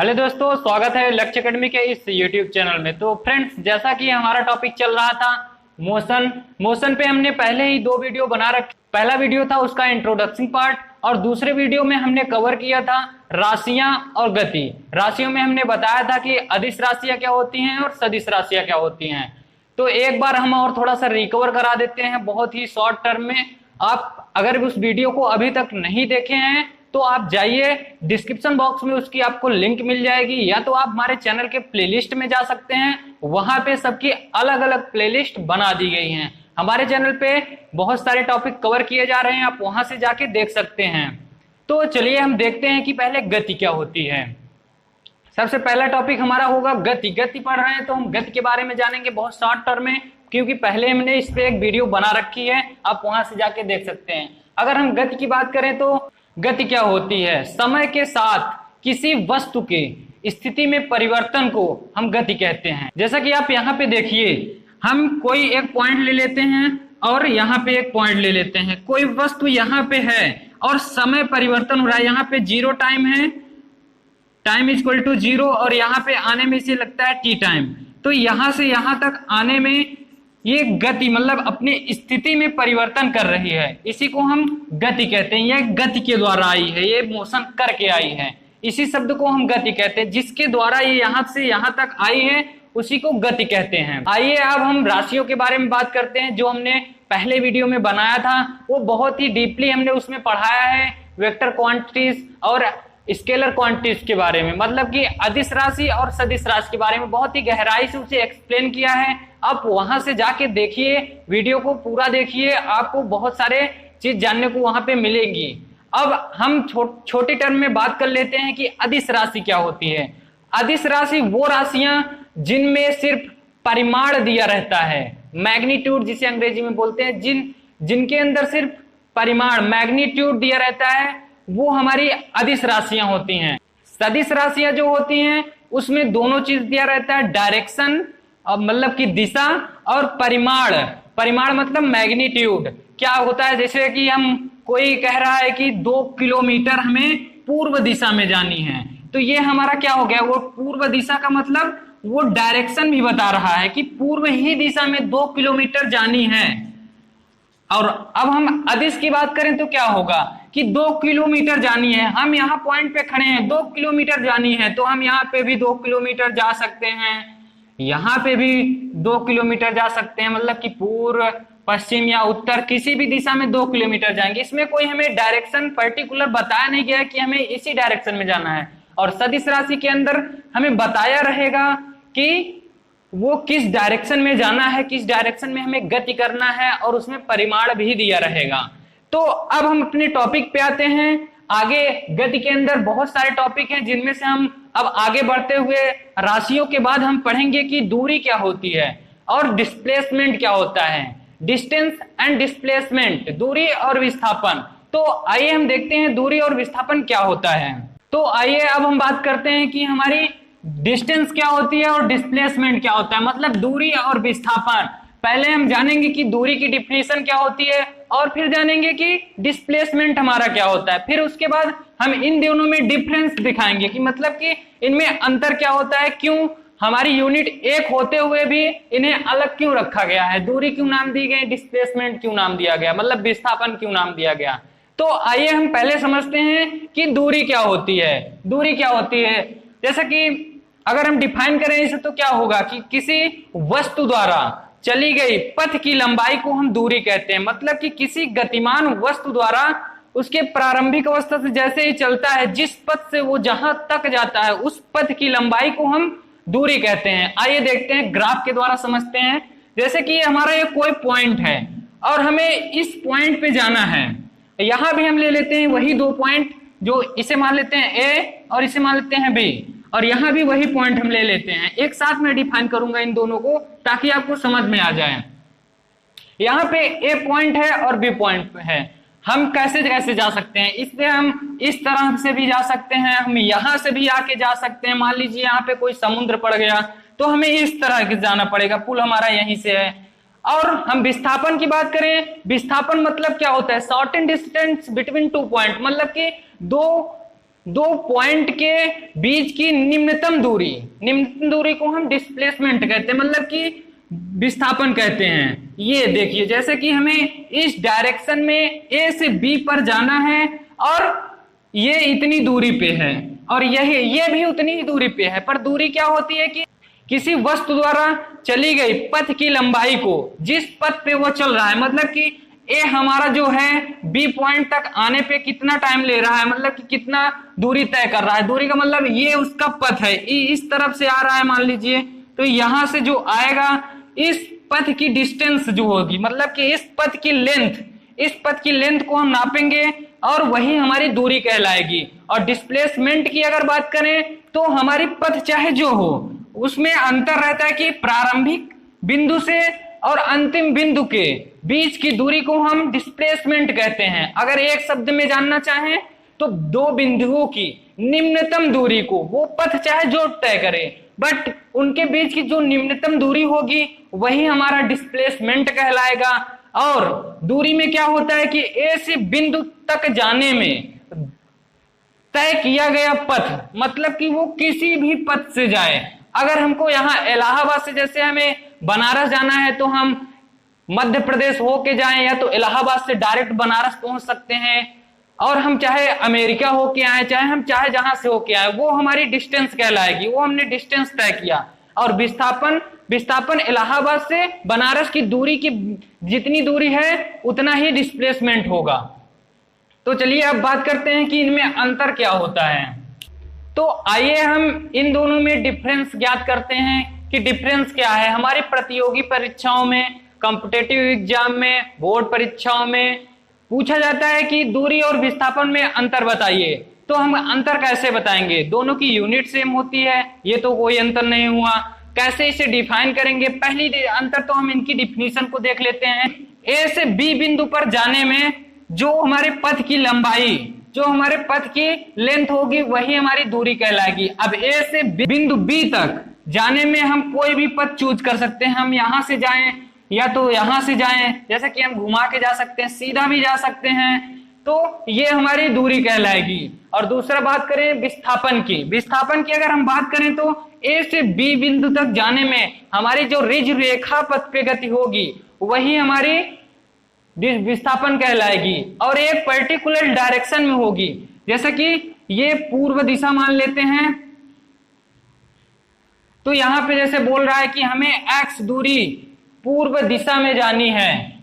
Hello दोस्तों, स्वागत है लक्ष्य एकेडमी के इस यूट्यूब चैनल में। तो फ्रेंड्स, जैसा कि हमारा टॉपिक चल रहा था मोशन पे हमने पहले ही दो वीडियो बना रखे। पहला वीडियो था उसका इंट्रोडक्शन पार्ट, और दूसरे वीडियो में हमने कवर किया था राशियां और गति। राशियों में हमने बताया था कि अदिश राशियां क्या होती हैं और सदिश राशियां क्या होती हैं। तो एक बार हम और थोड़ा सा रिकवर करा देते हैं बहुत ही शॉर्ट टर्म में। आप अगर उस वीडियो को अभी तक नहीं देखे हैं तो आप जाइए, डिस्क्रिप्शन बॉक्स में उसकी आपको लिंक मिल जाएगी, या तो आप हमारे चैनल के प्लेलिस्ट में जा सकते हैं। वहां पे सबकी अलग अलग प्लेलिस्ट बना दी गई हैं। हमारे चैनल पे बहुत सारे टॉपिक कवर किए जा रहे हैं, आप वहां से जाके देख सकते हैं। तो चलिए हम देखते हैं कि पहले गति क्या होती है। सबसे पहला टॉपिक हमारा होगा गति। गति पढ़ रहे हैं तो हम गति के बारे में जानेंगे बहुत शॉर्ट टर्म में, क्योंकि पहले हमने इस पे एक वीडियो बना रखी है, आप वहां से जाके देख सकते हैं। अगर हम गति की बात करें तो गति क्या होती है? समय के साथ किसी वस्तु के स्थिति में परिवर्तन को हम गति कहते हैं। जैसा कि आप यहाँ पे देखिए, हम कोई एक पॉइंट ले लेते हैं और यहाँ पे एक पॉइंट ले लेते हैं। कोई वस्तु यहाँ पे है और समय परिवर्तन हो रहा है। यहाँ पे 0 टाइम है, टाइम इक्वल टू 0, और यहाँ पे आने में इसे लगता है t टाइम। तो यहाँ से यहाँ तक आने में ये गति, मतलब अपनी स्थिति में परिवर्तन कर रही है, इसी को हम गति कहते हैं। यह गति के द्वारा आई है, ये मोशन करके आई है, इसी शब्द को हम गति कहते हैं। जिसके द्वारा ये यहाँ से यहाँ तक आई है उसी को गति कहते हैं। आइए अब हम राशियों के बारे में बात करते हैं। जो हमने पहले वीडियो में बनाया था वो बहुत ही डीपली हमने उसमें पढ़ाया है वेक्टर क्वांटिटीज और स्केलर क्वांटिटीज के बारे में, मतलब कि अदिश राशि और सदिश राशि के बारे में बहुत ही गहराई से उसे एक्सप्लेन किया है। आप वहां से जाके देखिए, वीडियो को पूरा देखिए, आपको बहुत सारे चीज जानने को वहां पे मिलेगी। अब हम छोटी टर्म में बात कर लेते हैं कि अदिश राशि क्या होती है। अदिश राशि वो राशियां जिनमें सिर्फ परिमाण दिया रहता है, मैग्नीट्यूड जिसे अंग्रेजी में बोलते हैं, जिनके अंदर सिर्फ परिमाण मैग्नीट्यूड दिया रहता है, वो हमारी अदिश राशियां होती हैं। सदिश राशियां जो होती हैं उसमें दोनों चीज दिया रहता है, डायरेक्शन मतलब कि दिशा, और परिमाण। परिमाण मतलब मैग्नीट्यूड। क्या होता है, जैसे कि हम कोई कह रहा है कि 2 किलोमीटर हमें पूर्व दिशा में जानी है, तो ये हमारा क्या हो गया, वो पूर्व दिशा का मतलब वो डायरेक्शन भी बता रहा है कि पूर्व ही दिशा में 2 किलोमीटर जानी है। और अब हम अदिश की बात करें तो क्या होगा कि 2 किलोमीटर जानी है। हम यहाँ पॉइंट पे खड़े हैं, 2 किलोमीटर जानी है, तो हम यहाँ पे भी 2 किलोमीटर जा सकते हैं, यहाँ पे भी 2 किलोमीटर जा सकते हैं, मतलब कि पूर्व पश्चिम या उत्तर किसी भी दिशा में 2 किलोमीटर जाएंगे। इसमें कोई हमें डायरेक्शन पर्टिकुलर बताया नहीं गया कि हमें इसी डायरेक्शन में जाना है। और सदिश राशि के अंदर हमें बताया रहेगा कि वो किस डायरेक्शन में जाना है, किस डायरेक्शन में हमें गति करना है, और उसमें परिमाण भी दिया रहेगा। तो अब हम अपने टॉपिक पे आते हैं। आगे गति के अंदर बहुत सारे टॉपिक हैं, जिनमें से हम अब आगे बढ़ते हुए राशियों के बाद हम पढ़ेंगे कि दूरी क्या होती है और डिस्प्लेसमेंट क्या होता है। डिस्टेंस एंड डिस्प्लेसमेंट, दूरी और विस्थापन। तो आइए हम देखते हैं दूरी और विस्थापन क्या होता है। तो आइए अब हम बात करते हैं कि हमारी डिस्टेंस क्या होती है और डिस्प्लेसमेंट क्या होता है, मतलब दूरी और विस्थापन। पहले हम जानेंगे कि दूरी की डिफिनीशन क्या होती है, और फिर जानेंगे कि डिस्प्लेसमेंट हमारा क्या होता है। फिर उसके बाद हम इन दोनों में डिफरेंस दिखाएंगे कि मतलब कि इनमें अंतर क्या होता है, क्यों हमारी यूनिट एक होते हुए भी इन्हें अलग क्यों रखा गया है, दूरी क्यों नाम दी गई, डिस्प्लेसमेंट क्यों नाम दिया गया, मतलब विस्थापन क्यों नाम दिया गया। तो आइए हम पहले समझते हैं कि दूरी क्या होती है। दूरी क्या होती है, जैसा कि अगर हम डिफाइन करें इसे तो क्या होगा कि किसी वस्तु द्वारा चली गई पथ की लंबाई को हम दूरी कहते हैं। मतलब कि किसी गतिमान वस्तु द्वारा उसके प्रारंभिक अवस्था से जैसे ही चलता है, जिस पथ से वो जहां तक जाता है, उस पथ की लंबाई को हम दूरी कहते हैं। आइए देखते हैं, ग्राफ के द्वारा समझते हैं। जैसे कि हमारा ये कोई पॉइंट है और हमें इस पॉइंट पे जाना है। यहां भी हम ले लेते हैं वही 2 पॉइंट, जो इसे मान लेते हैं ए और इसे मान लेते हैं बी, और यहां भी वही पॉइंट हम ले लेते हैं। एक साथ में डिफाइन करूंगा इन दोनों को ताकि आपको समझ में आ जाए। यहाँ पे ए पॉइंट है और बी पॉइंट है। हम कैसे कैसे जा सकते हैं, इसलिए हम इस तरह से भी जा सकते हैं, हम यहाँ से भी आके जा सकते हैं। मान लीजिए यहाँ पे कोई समुद्र पड़ गया तो हमें इस तरह के जाना पड़ेगा, पुल हमारा यहीं से है। और हम विस्थापन की बात करें, विस्थापन मतलब क्या होता है, शॉर्टेन डिस्टेंस बिटवीन 2 पॉइंट, मतलब कि 2 दो पॉइंट के बीच की निम्नतम दूरी को हम डिस्प्लेसमेंट कहते हैं, मतलब कि विस्थापन कहते हैं। ये देखिए, जैसे कि हमें इस डायरेक्शन में ए से बी पर जाना है और ये इतनी दूरी पे है और ये भी उतनी ही दूरी पे है, पर दूरी क्या होती है कि किसी वस्तु द्वारा चली गई पथ की लंबाई को, जिस पथ पे वो चल रहा है, मतलब कि ए हमारा जो है बी पॉइंट तक आने पे कितना टाइम ले रहा है, मतलब कि कितना दूरी तय कर रहा है। दूरी का मतलब ये उसका पथ है, इस तरफ से आ रहा है मान लीजिए, तो यहां से जो आएगा इस पथ की डिस्टेंस जो होगी, मतलब कि इस पथ की लेंथ को हम नापेंगे और वही हमारी दूरी कहलाएगी। और डिस्प्लेसमेंट की अगर बात करें तो हमारी पथ चाहे जो हो, उसमें अंतर रहता है कि प्रारंभिक बिंदु से और अंतिम बिंदु के बीच की दूरी को हम डिस्प्लेसमेंट कहते हैं। अगर एक शब्द में जानना चाहें तो दो बिंदुओं की निम्नतम दूरी को वो पथ चाहे जो तय करे, बट उनके बीच की जो निम्नतम दूरी होगी वही हमारा डिस्प्लेसमेंट कहलाएगा। और दूरी में क्या होता है कि ए से बिंदु तक जाने में तय किया गया पथ, मतलब कि वो किसी भी पथ से जाए। अगर हमको यहाँ इलाहाबाद से जैसे हमें बनारस जाना है तो हम मध्य प्रदेश होके जाएं, या तो इलाहाबाद से डायरेक्ट बनारस पहुंच सकते हैं, और हम चाहे अमेरिका होके आए, चाहे हम चाहे जहां से होके आए, वो हमारी डिस्टेंस कहलाएगी, वो हमने डिस्टेंस तय किया। और विस्थापन इलाहाबाद से बनारस की दूरी की जितनी दूरी है उतना ही डिस्प्लेसमेंट होगा। तो चलिए अब बात करते हैं कि इनमें अंतर क्या होता है। तो आइए हम इन दोनों में डिफरेंस ज्ञात करते हैं कि डिफरेंस क्या है। हमारी प्रतियोगी परीक्षाओं में, कॉम्पिटिटिव एग्जाम में, बोर्ड परीक्षाओं में पूछा जाता है कि दूरी और विस्थापन में अंतर बताइए। तो हम अंतर कैसे बताएंगे? दोनों की यूनिट सेम होती है, ये तो कोई अंतर नहीं हुआ। कैसे इसे डिफाइन करेंगे? पहली अंतर तो हम इनकी डिफिनीशन को देख लेते हैं। ए से बी बिंदु पर जाने में जो हमारे पथ की लंबाई, जो हमारे पथ की लेंथ होगी वही हमारी दूरी कहलाएगी। अब ए से बिंदु बी तक जाने में हम कोई भी पथ चूज कर सकते हैं। हम यहां से जाएं या तो यहां से जाएं, जैसे कि हम घुमा के जा सकते हैं, सीधा भी जा सकते हैं, तो ये हमारी दूरी कहलाएगी। और दूसरा बात करें विस्थापन की अगर हम बात करें तो ए से बी बिंदु तक जाने में हमारी जो रिज रेखा पथ पे गति होगी वही हमारी विस्थापन कहलाएगी, और एक पर्टिकुलर डायरेक्शन में होगी। जैसे कि ये पूर्व दिशा मान लेते हैं, तो यहां पे जैसे बोल रहा है कि हमें एक्स दूरी पूर्व दिशा में जानी है,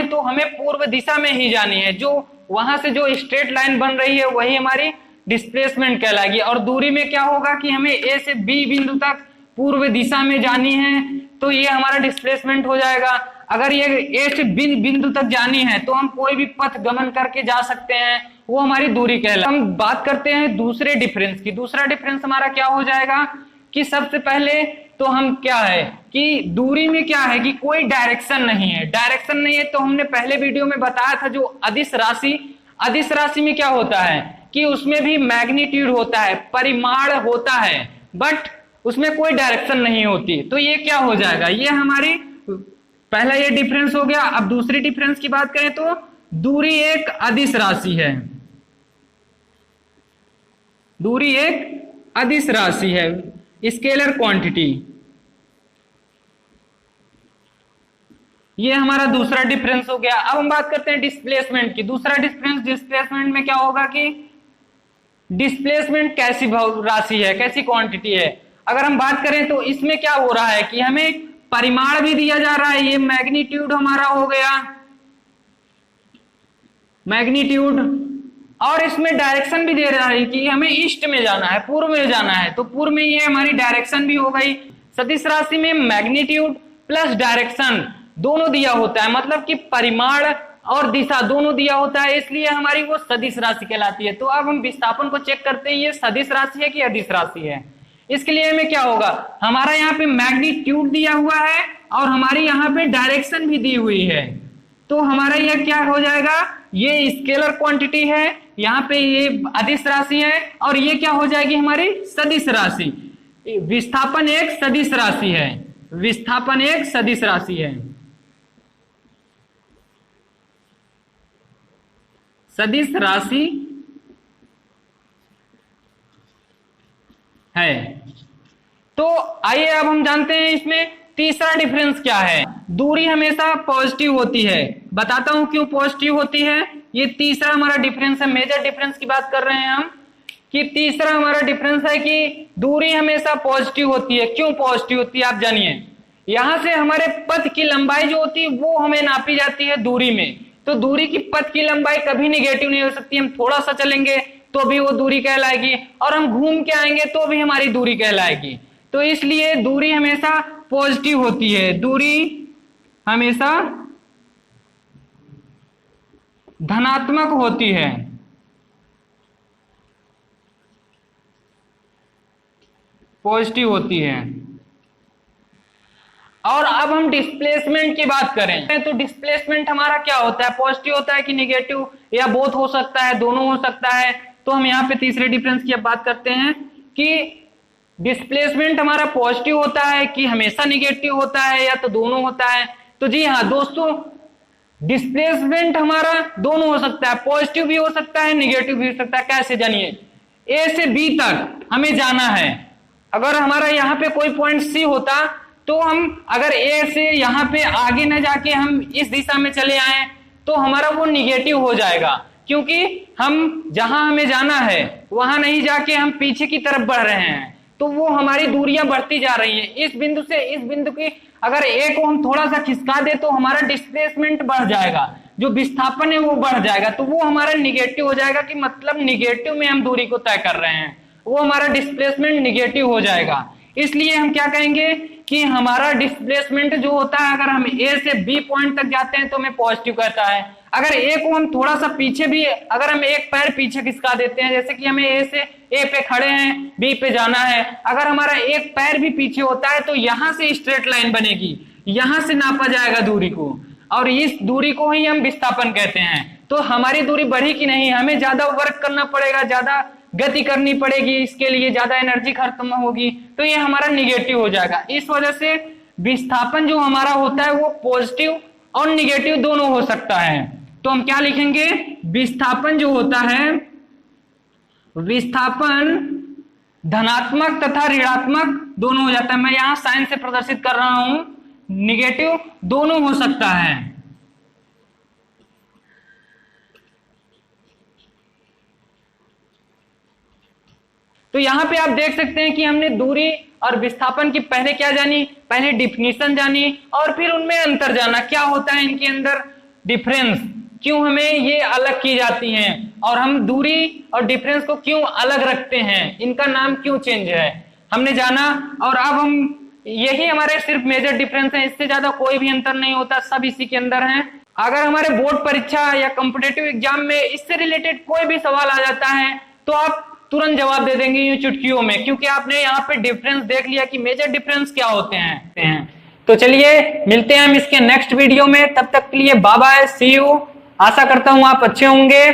तो हमें पूर्व दिशा में ही जानी है। जो वहां से जो स्ट्रेट लाइन बन रही है वही हमारी डिस्प्लेसमेंट कहलाएगी। और दूरी में क्या होगा कि हमें ए से बी बिंदु तक पूर्व दिशा में जानी है, तो ये हमारा डिस्प्लेसमेंट हो जाएगा। अगर ये ए से बी बिंदु तक जानी है तो हम कोई भी पथ गमन करके जा सकते हैं, वो हमारी दूरी कहलाएगी। हम बात करते हैं दूसरे डिफरेंस की। दूसरा डिफरेंस हमारा क्या हो जाएगा कि सबसे पहले तो हम क्या है कि दूरी में क्या है कि कोई डायरेक्शन नहीं है। तो हमने पहले वीडियो में बताया था, जो अदिश राशि में क्या होता है कि उसमें भी मैग्नीट्यूड होता है, परिमाण होता है, बट उसमें कोई डायरेक्शन नहीं होती। तो ये क्या हो जाएगा, ये हमारी पहला ये डिफरेंस हो गया। अब दूसरी डिफरेंस की बात करें तो दूरी एक अदिश राशि है, स्केलर क्वांटिटी। ये हमारा दूसरा डिफरेंस हो गया। अब हम बात करते हैं डिस्प्लेसमेंट की। दूसरा डिस्प्लेसमेंट में क्या होगा कि डिस्प्लेसमेंट कैसी राशि है, कैसी क्वांटिटी है। अगर हम बात करें तो इसमें क्या हो रहा है कि हमें परिमाण भी दिया जा रहा है, ये मैग्नीट्यूड हमारा हो गया मैग्नीट्यूड, और इसमें डायरेक्शन भी दे रहा है कि हमें ईस्ट में जाना है, पूर्व में जाना है, तो पूर्व में ये हमारी डायरेक्शन भी हो गई। सदिश राशि में मैग्नीट्यूड प्लस डायरेक्शन दोनों दिया होता है, मतलब कि परिमाण और दिशा दोनों दिया होता है, इसलिए हमारी वो सदिश राशि कहलाती है। तो अब हम विस्थापन को चेक करते हैं, ये सदिश राशि है कि अदिश राशि है। इसके लिए हमें क्या होगा, हमारा यहाँ पे मैग्नीट्यूड दिया हुआ है और हमारी यहाँ पे डायरेक्शन भी दी हुई है, तो हमारा यह क्या हो जाएगा, ये स्केलर क्वांटिटी है, यहाँ पे ये अदिश राशि है, और ये क्या हो जाएगी हमारी सदिश राशि। विस्थापन एक सदिश राशि है, सदिश राशि आइए अब हम जानते हैं इसमें तीसरा डिफरेंस क्या है। दूरी हमेशा पॉजिटिव होती है, बताता हूं क्यों पॉजिटिव होती है। ये तीसरा हमारा डिफरेंस है, मेजर डिफरेंस की बात कर रहे हैं हम, कि तीसरा हमारा डिफरेंस है कि दूरी हमेशा पॉजिटिव होती है। क्यों पॉजिटिव होती है आप जानिए। यहां से हमारे पथ की लंबाई जो होती है वो हमें नापी जाती है दूरी में, तो दूरी की पथ की लंबाई कभी निगेटिव नहीं हो सकती। हम थोड़ा सा चलेंगे तो भी वो दूरी कहलाएगी, और हम घूम के आएंगे तो भी हमारी दूरी कहलाएगी। तो इसलिए दूरी हमेशा पॉजिटिव होती है, दूरी हमेशा धनात्मक होती है, पॉजिटिव होती है। और अब हम डिस्प्लेसमेंट की बात करें तो डिस्प्लेसमेंट हमारा क्या होता है, पॉजिटिव होता है कि निगेटिव, या बोथ हो सकता है, दोनों हो सकता है। तो हम यहाँ पे तीसरे डिफरेंस की अब बात करते हैं कि डिस्प्लेसमेंट हमारा पॉजिटिव होता है कि हमेशा निगेटिव होता है, या तो दोनों होता है। तो जी हाँ दोस्तों, डिस्प्लेसमेंट हमारा दोनों हो सकता है, पॉजिटिव भी हो सकता है, निगेटिव भी हो सकता है। कैसे जानिए, ए से बी तक हमें जाना है। अगर हमारा यहाँ पे कोई पॉइंट सी होता तो हम अगर ए से यहाँ पे आगे न जाके हम इस दिशा में चले आए तो हमारा वो निगेटिव हो जाएगा, क्योंकि हम जहां हमें जाना है वहां नहीं जाके हम पीछे की तरफ बढ़ रहे हैं, तो वो हमारी दूरियां बढ़ती जा रही हैं। इस बिंदु से इस बिंदु की अगर ए को हम थोड़ा सा खिसका दे तो हमारा डिस्प्लेसमेंट बढ़ जाएगा, जो विस्थापन है वो बढ़ जाएगा, तो वो हमारा निगेटिव हो जाएगा, कि मतलब निगेटिव में हम दूरी को तय कर रहे हैं, वो हमारा डिस्प्लेसमेंट निगेटिव हो जाएगा। इसलिए हम क्या कहेंगे कि हमारा डिस्प्लेसमेंट जो होता है, अगर हम ए से बी पॉइंट तक जाते हैं तो हमें पॉजिटिव कहता है। अगर ए को हम थोड़ा सा पीछे भी, अगर हम एक पैर पीछे खिसका देते हैं, जैसे कि हमें ए से ए पे खड़े हैं, बी पे जाना है, अगर हमारा एक पैर भी पीछे होता है तो यहां से स्ट्रेट लाइन बनेगी, यहां से नापा जाएगा दूरी को, और इस दूरी को ही हम विस्थापन कहते हैं। तो हमारी दूरी बढ़ी कि नहीं, हमें ज्यादा वर्क करना पड़ेगा, ज्यादा गति करनी पड़ेगी, इसके लिए ज्यादा एनर्जी खत्म होगी, तो ये हमारा निगेटिव हो जाएगा। इस वजह से विस्थापन जो हमारा होता है वो पॉजिटिव और निगेटिव दोनों हो सकता है। तो हम क्या लिखेंगे, विस्थापन जो होता है, विस्थापन धनात्मक तथा ऋणात्मक दोनों हो जाता है। मैं यहां साइन से प्रदर्शित कर रहा हूं, निगेटिव दोनों हो सकता है। तो यहां पे आप देख सकते हैं कि हमने दूरी और विस्थापन की पहले क्या जानी, पहले डिफिनीशन जानी, और फिर उनमें अंतर जाना, क्या होता है इनके अंदर डिफरेंस, क्यों हमें ये अलग की जाती हैं, और हम दूरी और डिफरेंस को क्यों अलग रखते हैं, इनका नाम क्यों चेंज है, हमने जाना। और अब हम, यही हमारे सिर्फ मेजर डिफरेंस है, इससे ज्यादा कोई भी अंतर नहीं होता, सब इसी के अंदर है। अगर हमारे बोर्ड परीक्षा या कॉम्पिटेटिव एग्जाम में इससे रिलेटेड कोई भी सवाल आ जाता है तो आप तुरंत जवाब दे देंगे यूं चुटकियों में, क्योंकि आपने यहाँ पे डिफरेंस देख लिया कि मेजर डिफरेंस क्या होते हैं। तो चलिए मिलते हैं हम इसके नेक्स्ट वीडियो में, तब तक के लिए बाय बाय, सी यू। आशा करता हूं आप अच्छे होंगे।